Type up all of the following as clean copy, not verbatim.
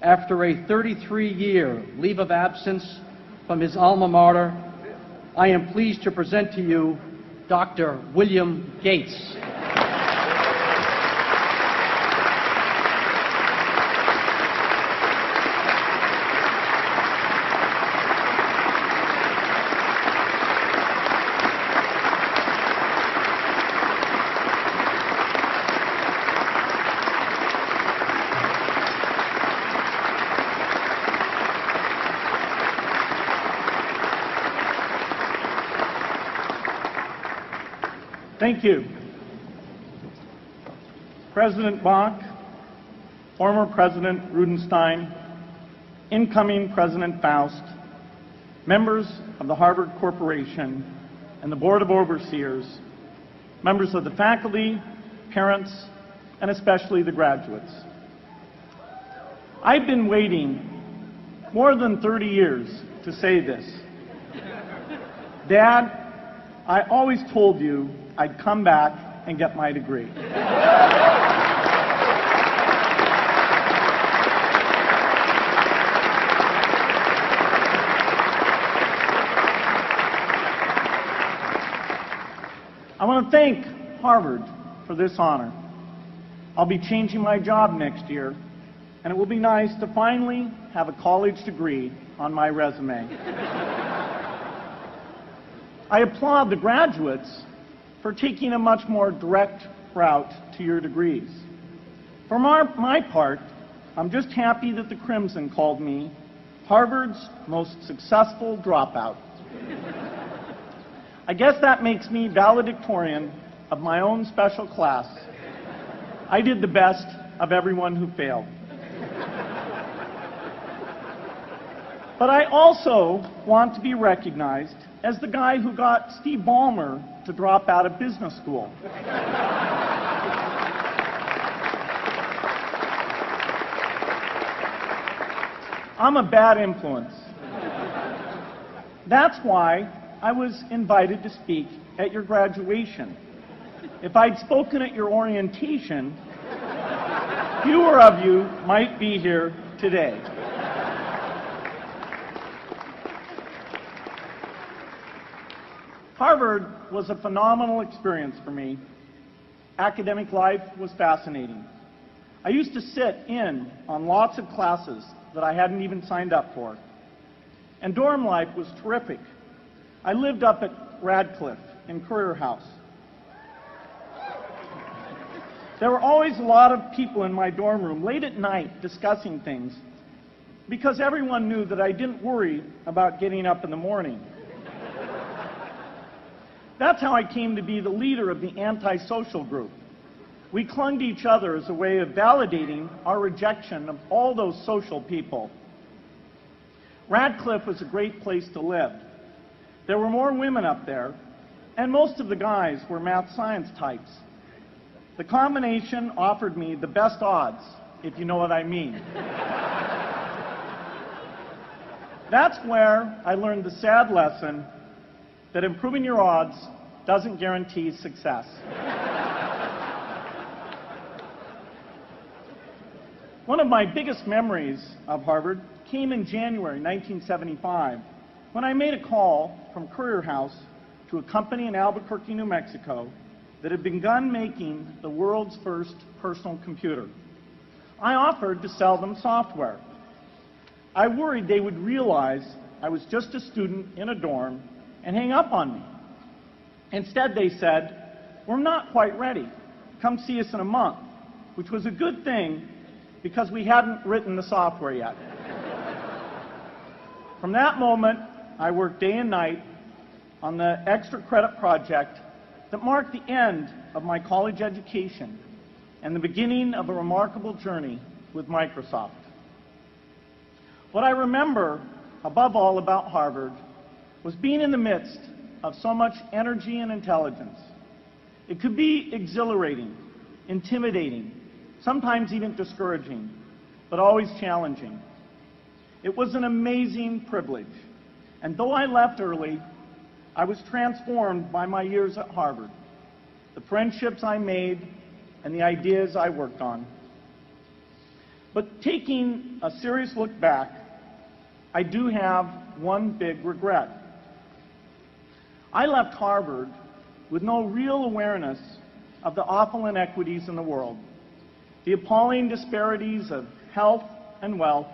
after a 33-year leave of absence from his alma mater, I am pleased to present to you Dr. William Gates. Thank you. President Bach, former President Rudenstein, incoming President Faust, members of the Harvard Corporation and the Board of Overseers, members of the faculty, parents, and especially the graduates. I've been waiting more than 30 years to say this. Dad, I always told you I'd come back and get my degree. I want to thank Harvard for this honor. I'll be changing my job next year, and it will be nice to finally have a college degree on my resume. I applaud the graduates for taking a much more direct route to your degrees. For my part, I'm just happy that the Crimson called me Harvard's most successful dropout. I guess that makes me valedictorian of my own special class. I did the best of everyone who failed. But I also want to be recognized as the guy who got Steve Ballmer to drop out of business school. I'm a bad influence. That's why I was invited to speak at your graduation. If I'd spoken at your orientation, fewer of you might be here today. Harvard was a phenomenal experience for me. Academic life was fascinating. I used to sit in on lots of classes that I hadn't even signed up for. And dorm life was terrific. I lived up at Radcliffe in Currier House. There were always a lot of people in my dorm room late at night discussing things because everyone knew that I didn't worry about getting up in the morning. That's how I came to be the leader of the antisocial group. We clung to each other as a way of validating our rejection of all those social people. Radcliffe was a great place to live. There were more women up there, and most of the guys were math science types. The combination offered me the best odds, if you know what I mean. That's where I learned the sad lesson that improving your odds doesn't guarantee success. One of my biggest memories of Harvard came in January 1975, when I made a call from Currier House to a company in Albuquerque, New Mexico, that had begun making the world's first personal computer. I offered to sell them software. I worried they would realize I was just a student in a dorm and hang up on me. Instead, they said, "We're not quite ready. Come see us in a month," which was a good thing because we hadn't written the software yet. From that moment, I worked day and night on the extra credit project that marked the end of my college education and the beginning of a remarkable journey with Microsoft. What I remember above all about Harvard was being in the midst of so much energy and intelligence. It could be exhilarating, intimidating, sometimes even discouraging, but always challenging. It was an amazing privilege, and though I left early, I was transformed by my years at Harvard, the friendships I made, and the ideas I worked on. But taking a serious look back, I do have one big regret. I left Harvard with no real awareness of the awful inequities in the world, the appalling disparities of health and wealth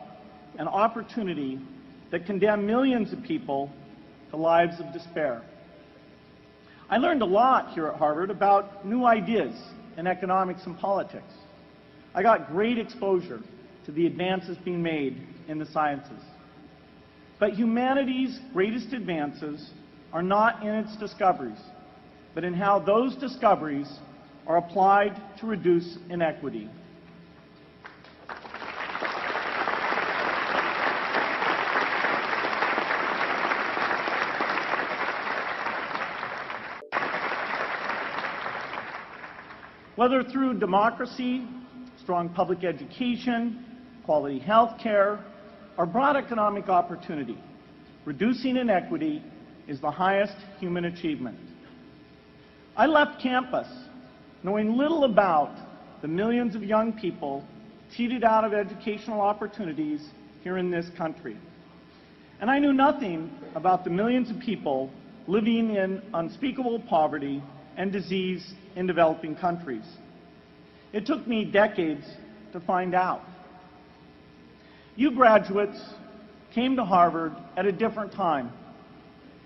and opportunity that condemn millions of people to lives of despair. I learned a lot here at Harvard about new ideas in economics and politics. I got great exposure to the advances being made in the sciences. But humanity's greatest advances are not in its discoveries, but in how those discoveries are applied to reduce inequity. Whether through democracy, strong public education, quality health care, or broad economic opportunity, reducing inequity is the highest human achievement. I left campus knowing little about the millions of young people cheated out of educational opportunities here in this country. And I knew nothing about the millions of people living in unspeakable poverty and disease in developing countries. It took me decades to find out. You graduates came to Harvard at a different time.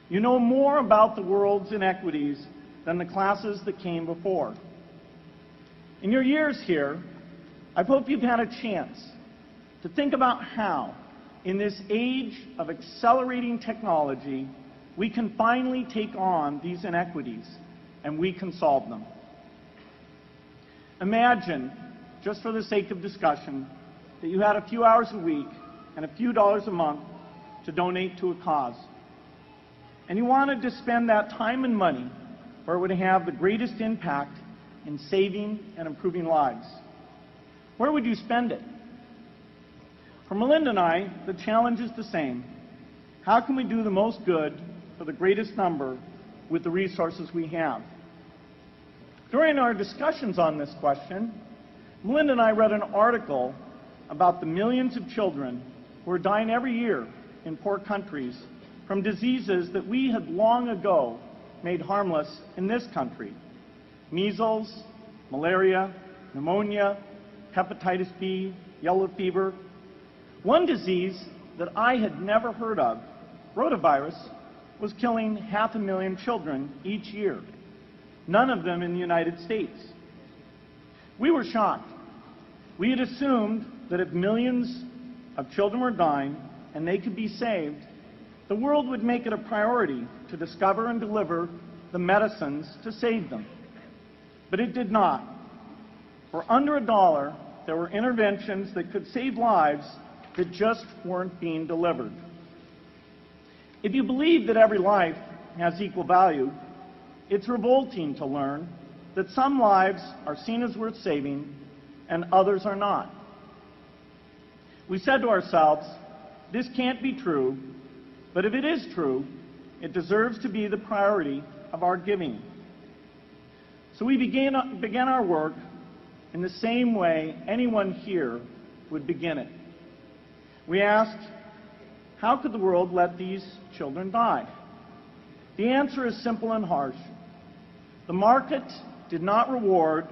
You know more about the world's inequities than the classes that came before. In your years here, I hope you've had a chance to think about how, in this age of accelerating technology, we can finally take on these inequities and we can solve them. Imagine, just for the sake of discussion, that you had a few hours a week and a few dollars a month to donate to a cause. And you wanted to spend that time and money where it would have the greatest impact in saving and improving lives. Where would you spend it? For Melinda and I, the challenge is the same. How can we do the most good for the greatest number with the resources we have? During our discussions on this question, Melinda and I read an article about the millions of children who are dying every year in poor countries from diseases that we had long ago made harmless in this country. Measles, malaria, pneumonia, hepatitis B, yellow fever. One disease that I had never heard of, rotavirus, was killing 500,000 children each year, none of them in the United States. We were shocked. We had assumed that if millions of children were dying and they could be saved, the world would make it a priority to discover and deliver the medicines to save them. But it did not. For under $1, there were interventions that could save lives that just weren't being delivered. If you believe that every life has equal value, it's revolting to learn that some lives are seen as worth saving and others are not. We said to ourselves, this can't be true, but if it is true, it deserves to be the priority of our giving. So we began our work in the same way anyone here would begin it. We asked, how could the world let these children die? The answer is simple and harsh. The market did not reward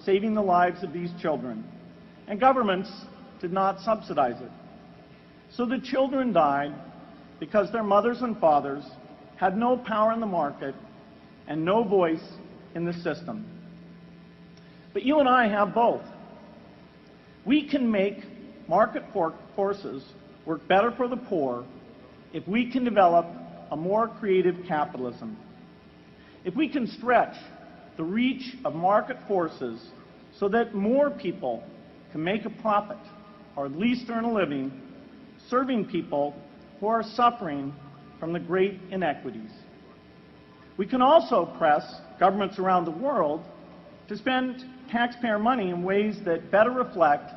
saving the lives of these children, and governments did not subsidize it. So the children died because their mothers and fathers had no power in the market and no voice in the system. But you and I have both. We can make market forces work better for the poor if we can develop a more creative capitalism. If we can stretch the reach of market forces so that more people can make a profit, or at least earn a living, serving people who are suffering from the great inequities. We can also press governments around the world to spend taxpayer money in ways that better reflect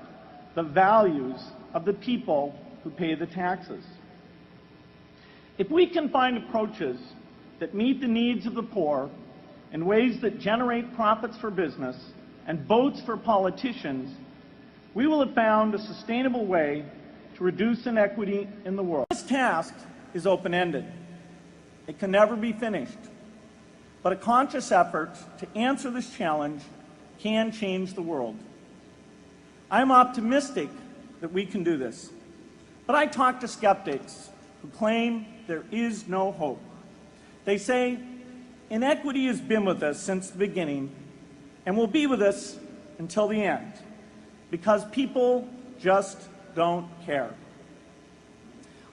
the values of the people who pay the taxes. If we can find approaches that meet the needs of the poor in ways that generate profits for business and votes for politicians, we will have found a sustainable way to reduce inequity in the world. This task is open-ended. It can never be finished. But a conscious effort to answer this challenge can change the world. I am optimistic that we can do this. But I talk to skeptics who claim there is no hope. They say inequity has been with us since the beginning and will be with us until the end, because people just don't care.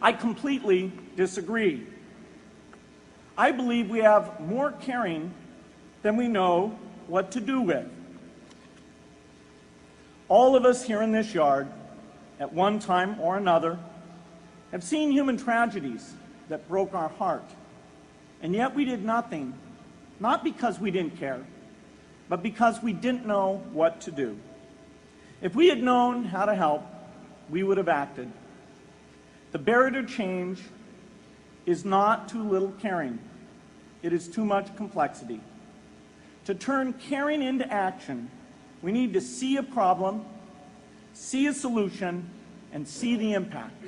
I completely disagree. I believe we have more caring than we know what to do with. All of us here in this yard, at one time or another, have seen human tragedies that broke our heart. And yet we did nothing, not because we didn't care, but because we didn't know what to do. If we had known how to help, we would have acted. The barrier to change is not too little caring. It is too much complexity. To turn caring into action, we need to see a problem, see a solution, and see the impact.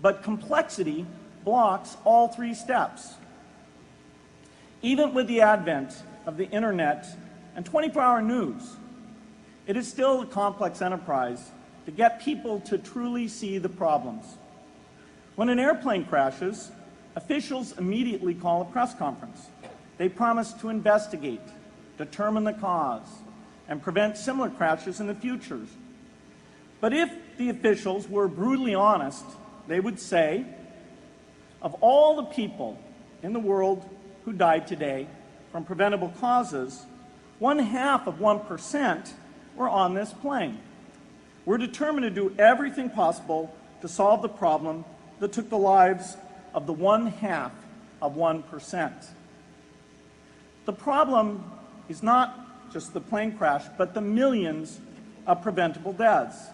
But complexity blocks all three steps. Even with the advent of the internet and 24-hour news, it is still a complex enterprise to get people to truly see the problems. When an airplane crashes, officials immediately call a press conference. They promise to investigate, determine the cause, and prevent similar crashes in the future. But if the officials were brutally honest, they would say, of all the people in the world who died today from preventable causes, 0.5% were on this plane. We're determined to do everything possible to solve the problem that took the lives of the 0.5%. The problem is not just the plane crash, but the millions of preventable deaths.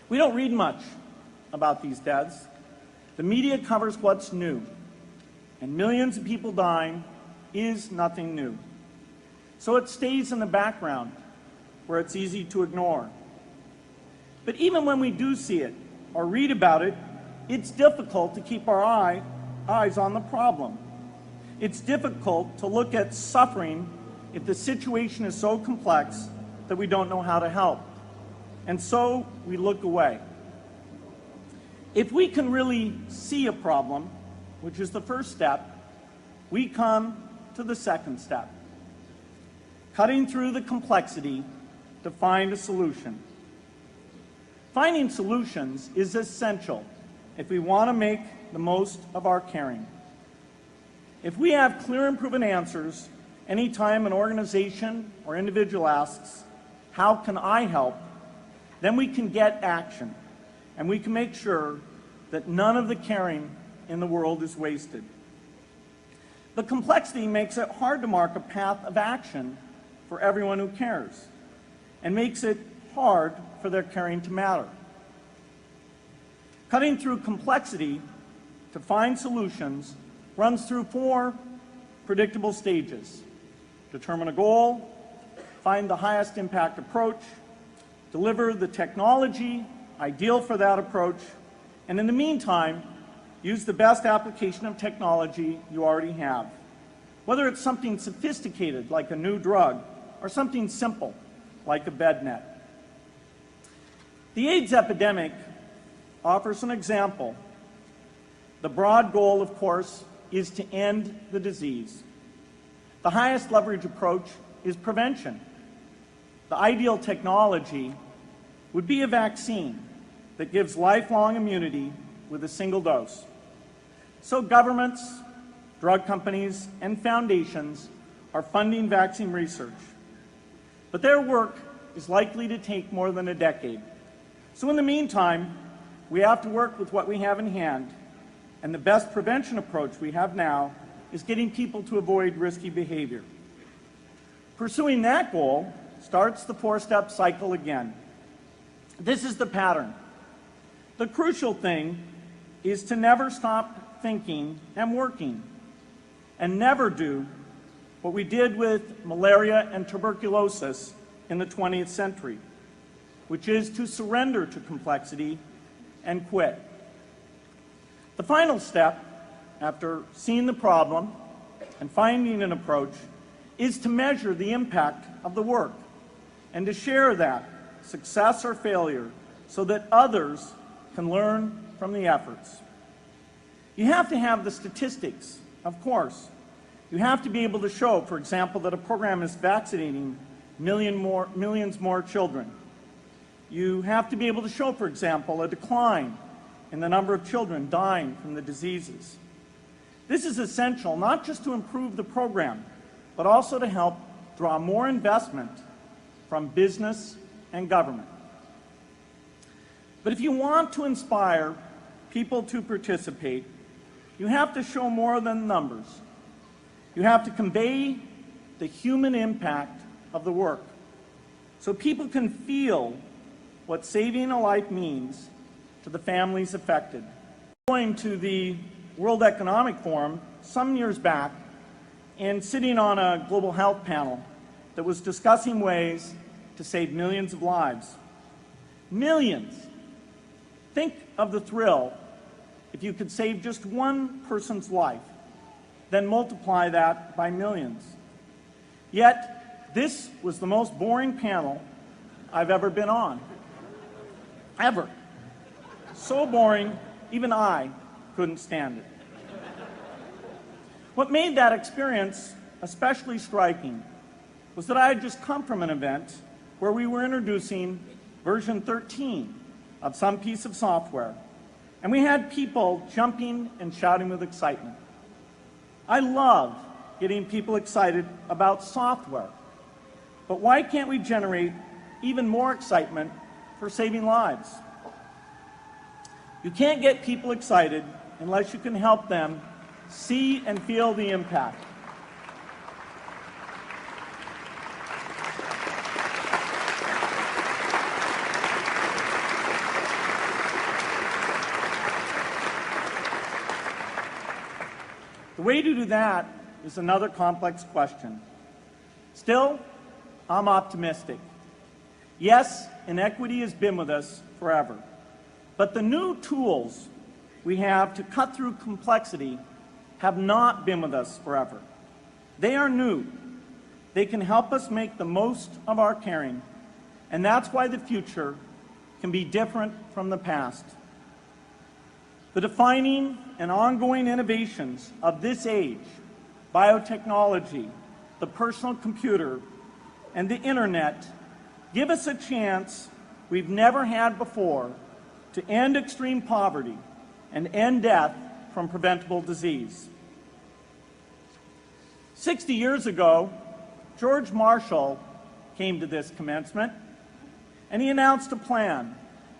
We don't read much about these deaths. The media covers what's new, and millions of people dying is nothing new. So it stays in the background where it's easy to ignore. But even when we do see it or read about it, it's difficult to keep our eyes on the problem. It's difficult to look at suffering if the situation is so complex that we don't know how to help. And so we look away. If we can really see a problem, which is the first step, we come to the second step, cutting through the complexity to find a solution. Finding solutions is essential if we want to make the most of our caring. If we have clear and proven answers anytime an organization or individual asks, "How can I help?" then we can get action, and we can make sure that none of the caring in the world is wasted. The complexity makes it hard to mark a path of action for everyone who cares, and makes it hard for their caring to matter. Cutting through complexity to find solutions runs through 4 predictable stages. Determine a goal, find the highest impact approach, deliver the technology ideal for that approach, and in the meantime, use the best application of technology you already have. Whether it's something sophisticated like a new drug or something simple like a bed net. The AIDS epidemic offers an example. The broad goal, of course, is to end the disease. The highest leverage approach is prevention. The ideal technology would be a vaccine that gives lifelong immunity with a single dose. So governments, drug companies, and foundations are funding vaccine research. But their work is likely to take more than a decade. So in the meantime, we have to work with what we have in hand, and the best prevention approach we have now is getting people to avoid risky behavior. Pursuing that goal starts the 4-step cycle again. This is the pattern. The crucial thing is to never stop thinking and working, and never do what we did with malaria and tuberculosis in the 20th century, which is to surrender to complexity and quit. The final step, after seeing the problem and finding an approach, is to measure the impact of the work and to share that, success or failure, so that others can learn from the efforts. You have to have the statistics, of course. You have to be able to show, for example, that a program is vaccinating millions more children. You have to be able to show, for example, a decline in the number of children dying from the diseases. This is essential not just to improve the program, but also to help draw more investment from business and government. But if you want to inspire people to participate, you have to show more than numbers. You have to convey the human impact of the work so people can feel what saving a life means to the families affected. Going to the World Economic Forum some years back and sitting on a global health panel that was discussing ways to save millions of lives. Millions! Think of the thrill if you could save just one person's life, then multiply that by millions. Yet, this was the most boring panel I've ever been on. Ever. So boring, even I couldn't stand it. What made that experience especially striking was that I had just come from an event where we were introducing version 13 of some piece of software, and we had people jumping and shouting with excitement. I love getting people excited about software, but why can't we generate even more excitement for saving lives? You can't get people excited unless you can help them see and feel the impact. The way to do that is another complex question. Still, I'm optimistic. Yes, inequity has been with us forever, but the new tools we have to cut through complexity have not been with us forever. They are new. They can help us make the most of our caring, and that's why the future can be different from the past. The defining and ongoing innovations of this age, biotechnology, the personal computer, and the internet, give us a chance we've never had before to end extreme poverty and end death from preventable disease. 60 years ago, George Marshall came to this commencement, and he announced a plan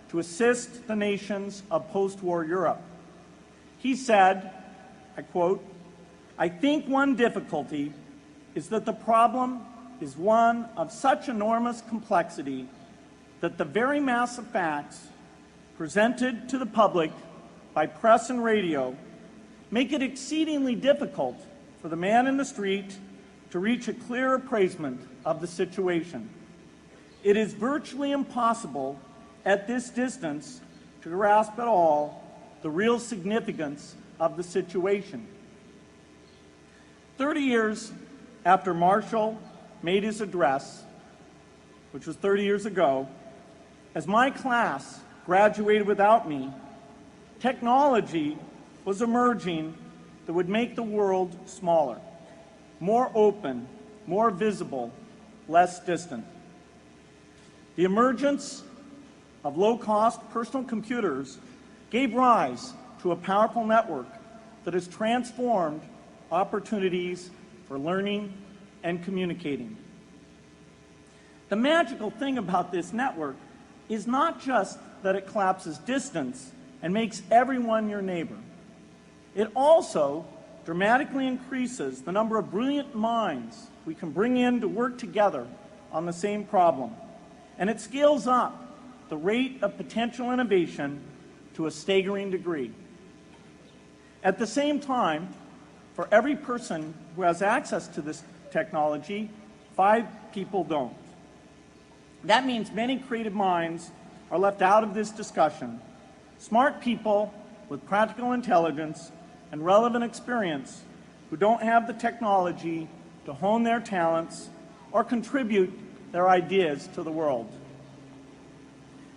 to assist the nations of post-war Europe. He said, I quote, "I think one difficulty is that the problem is one of such enormous complexity that the very mass of facts presented to the public by press and radio make it exceedingly difficult for the man in the street to reach a clear appraisement of the situation. It is virtually impossible at this distance to grasp at all the real significance of the situation." 30 years after Marshall made his address, which was 30 years ago, as my class graduated without me, technology was emerging that would make the world smaller, more open, more visible, less distant. The emergence of low-cost personal computers gave rise to a powerful network that has transformed opportunities for learning and communicating. The magical thing about this network is not just that it collapses distance and makes everyone your neighbor. It also dramatically increases the number of brilliant minds we can bring in to work together on the same problem. And it scales up the rate of potential innovation to a staggering degree. At the same time, for every person who has access to this technology, 5 people don't. That means many creative minds are left out of this discussion. Smart people with practical intelligence and relevant experience who don't have the technology to hone their talents or contribute their ideas to the world.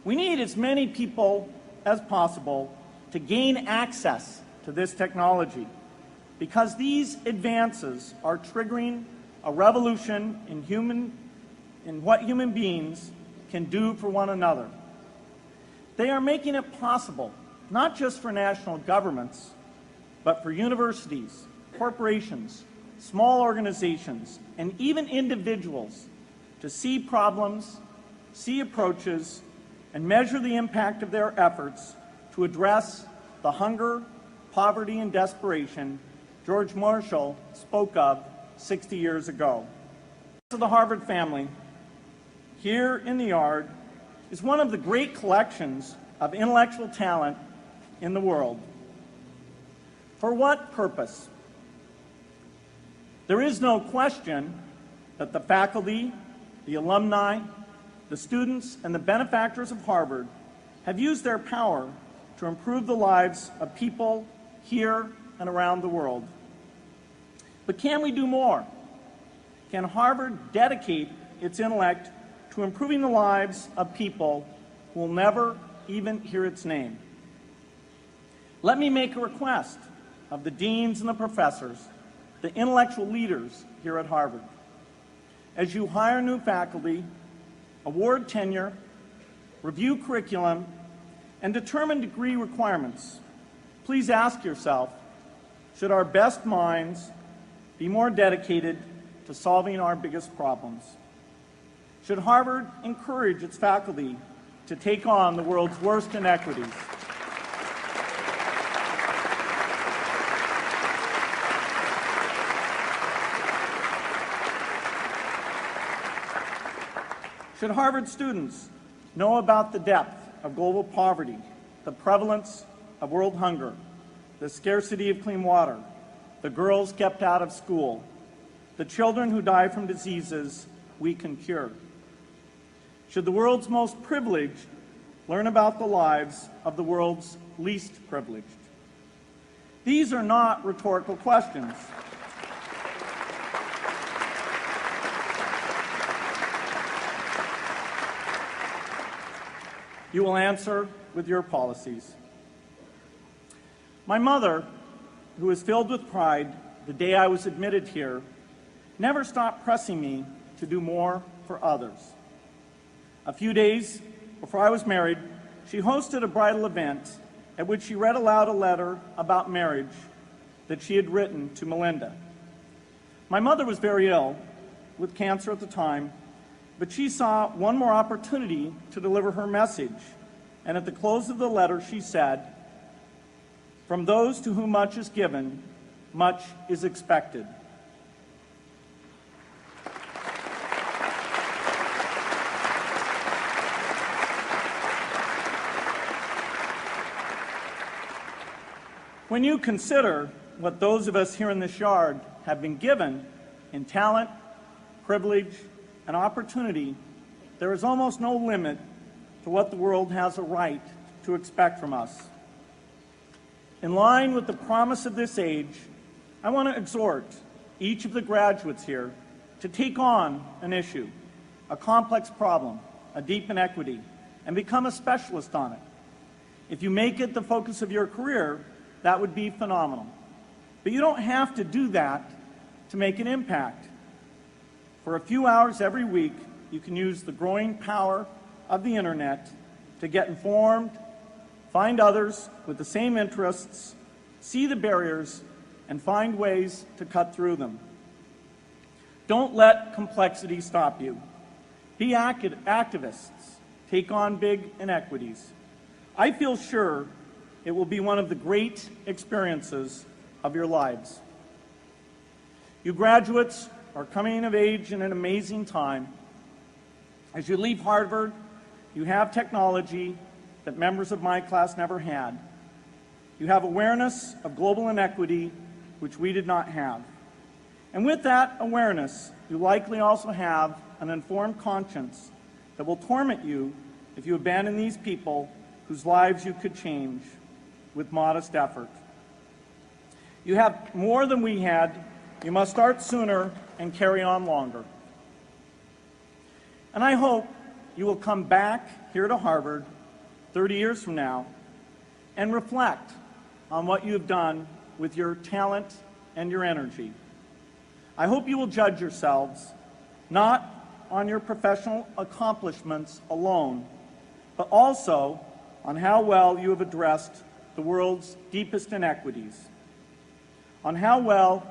We need as many people as possible to gain access to this technology because these advances are triggering a revolution in what human beings can do for one another. They are making it possible, not just for national governments, but for universities, corporations, small organizations, and even individuals to see problems, see approaches, and measure the impact of their efforts to address the hunger, poverty, and desperation George Marshall spoke of 60 years ago. The Harvard family, here in the yard, is one of the great collections of intellectual talent in the world. For what purpose? There is no question that the faculty, the alumni, the students, and the benefactors of Harvard have used their power to improve the lives of people here and around the world. But can we do more? Can Harvard dedicate its intellect to improving the lives of people who will never even hear its name? Let me make a request of the deans and the professors, the intellectual leaders here at Harvard. As you hire new faculty, award tenure, review curriculum, and determine degree requirements, please ask yourself, should our best minds be more dedicated to solving our biggest problems? Should Harvard encourage its faculty to take on the world's worst inequities? Should Harvard students know about the depth of global poverty, the prevalence of world hunger, the scarcity of clean water, the girls kept out of school, the children who die from diseases we can cure? Should the world's most privileged learn about the lives of the world's least privileged? These are not rhetorical questions. You will answer with your policies. My mother, who was filled with pride the day I was admitted here, never stopped pressing me to do more for others. A few days before I was married, she hosted a bridal event at which she read aloud a letter about marriage that she had written to Melinda. My mother was very ill, with cancer at the time, but she saw one more opportunity to deliver her message, and at the close of the letter she said, "From those to whom much is given, much is expected." When you consider what those of us here in this yard have been given in talent, privilege, and opportunity, there is almost no limit to what the world has a right to expect from us. In line with the promise of this age, I want to exhort each of the graduates here to take on an issue, a complex problem, a deep inequity, and become a specialist on it. If you make it the focus of your career, that would be phenomenal. But you don't have to do that to make an impact. For a few hours every week, you can use the growing power of the internet to get informed, find others with the same interests, see the barriers, and find ways to cut through them. Don't let complexity stop you. Be activists. Take on big inequities. I feel sure it will be one of the great experiences of your lives. You graduates are coming of age in an amazing time. As you leave Harvard, you have technology that members of my class never had. You have awareness of global inequity, which we did not have. And with that awareness, you likely also have an informed conscience that will torment you if you abandon these people whose lives you could change with modest effort. You have more than we had. You must start sooner and carry on longer. And I hope you will come back here to Harvard 30 years from now and reflect on what you have done with your talent and your energy. I hope you will judge yourselves not on your professional accomplishments alone, but also on how well you have addressed the world's deepest inequities, on how well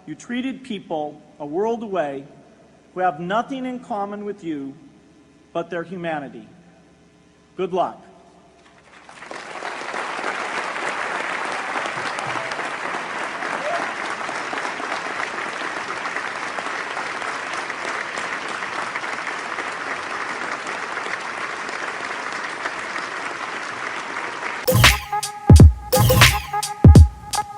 you treated people a world away who have nothing in common with you but their humanity. Good luck.